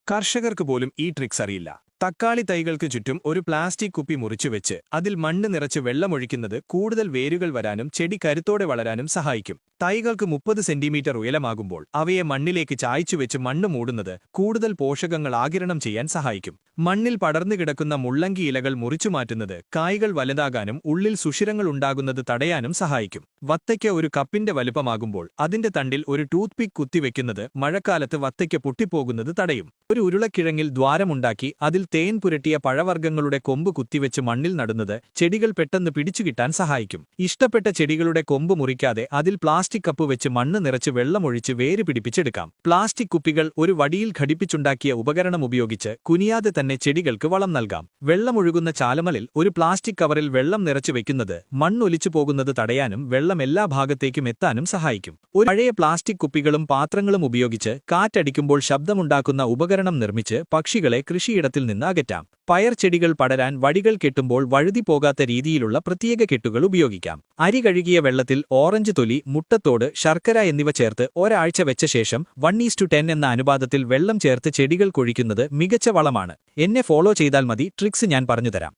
കർഷകർക്ക് പോലും ഈ ട്രിക്സ് അറിയില്ല. തക്കാളി തൈകൾക്ക് ചുറ്റും ഒരു പ്ലാസ്റ്റിക് കുപ്പി മുറിച്ചുവെച്ച് അതിൽ മണ്ണ് നിറച്ച് വെള്ളമൊഴിക്കുന്നത് കൂടുതൽ വേരുകൾ വരാനും ചെടി കരുത്തോടെ വളരാനും സഹായിക്കും. തൈകൾക്ക് 30 സെന്റിമീറ്റർ ഉയരമാകുമ്പോൾ അവയെ മണ്ണിലേക്ക് ചായ്ച്ചുവെച്ച് മണ്ണ് മൂടുന്നത് കൂടുതൽ പോഷകങ്ങൾ ആഗിരണം ചെയ്യാൻ സഹായിക്കും. മണ്ണിൽ പടർന്നു കിടക്കുന്ന മുള്ളങ്കി ഇലകൾ മുറിച്ചുമാറ്റുന്നത് കായ്കൾ വലുതാകാനും ഉള്ളിൽ സുഷിരങ്ങൾ ഉണ്ടാകുന്നത് തടയാനും സഹായിക്കും. വത്തയ്ക്ക ഒരു കപ്പിന്റെ വലുപ്പമാകുമ്പോൾ അതിന്റെ തണ്ടിൽ ഒരു ടൂത്ത് പിക്ക് കുത്തിവെക്കുന്നത് മഴക്കാലത്ത് വത്തയ്ക്ക പൊട്ടിപ്പോകുന്നത് തടയും. ഒരു ഉരുളക്കിഴങ്ങിൽ ദ്വാരമുണ്ടാക്കി അതിൽ തേൻ പുരട്ടിയ പഴവർഗ്ഗങ്ങളുടെ കൊമ്പ് കുത്തിവെച്ച് മണ്ണിൽ നടുന്നത് ചെടികൾ പെട്ടെന്ന് പിടിച്ചുകിട്ടാൻ സഹായിക്കും. ഇഷ്ടപ്പെട്ട ചെടികളുടെ കൊമ്പ് മുറിക്കാതെ അതിൽ പ്ലാസ്റ്റിക് കപ്പ് വെച്ച് മണ്ണ് നിറച്ച് വെള്ളമൊഴിച്ച് വേര് പിടിപ്പിച്ചെടുക്കാം. പ്ലാസ്റ്റിക് കുപ്പികൾ ഒരു വടിയിൽ ഘടിപ്പിച്ചുണ്ടാക്കിയ ഉപകരണം ഉപയോഗിച്ച് കുനിയാതെ തന്നെ ചെടികൾക്ക് വളം നൽകാം. വെള്ളമൊഴുകുന്ന ചാലമലിൽ ഒരു പ്ലാസ്റ്റിക് കവറിൽ വെള്ളം നിറച്ചു വെക്കുന്നത് മണ്ണൊലിച്ചു പോകുന്നത് തടയാനും വെള്ളം എല്ലാ ഭാഗത്തേക്കും എത്താനും സഹായിക്കും. ഒരു പഴയ പ്ലാസ്റ്റിക് കുപ്പികളും പാത്രങ്ങളും ഉപയോഗിച്ച് കാറ്റടിക്കുമ്പോൾ ശബ്ദമുണ്ടാക്കുന്ന ഉപകരണം നിർമ്മിച്ച് പക്ഷികളെ കൃഷിയിടത്തിൽ നിന്ന് അകറ്റാം. പയർ ചെടികൾ പടരാൻ വടികൾ കെട്ടുമ്പോൾ വഴുതി പോകാത്ത രീതിയിലുള്ള പ്രത്യേക കെട്ടുകൾ ഉപയോഗിക്കാം. അരി കഴുകിയ വെള്ളത്തിൽ ഓറഞ്ച് തൊലി, മുട്ടത്തോട്, ശർക്കര എന്നിവ ചേർത്ത് ഒരാഴ്ച വെച്ച ശേഷം 1:10 എന്ന അനുപാതത്തിൽ വെള്ളം ചേർത്ത് ചെടികൾ കൊഴിക്കുന്നത് മികച്ച വളമാണ്. എന്നെ ഫോളോ ചെയ്താൽ മതി, ട്രിക്സ് ഞാൻ പറഞ്ഞുതരാം.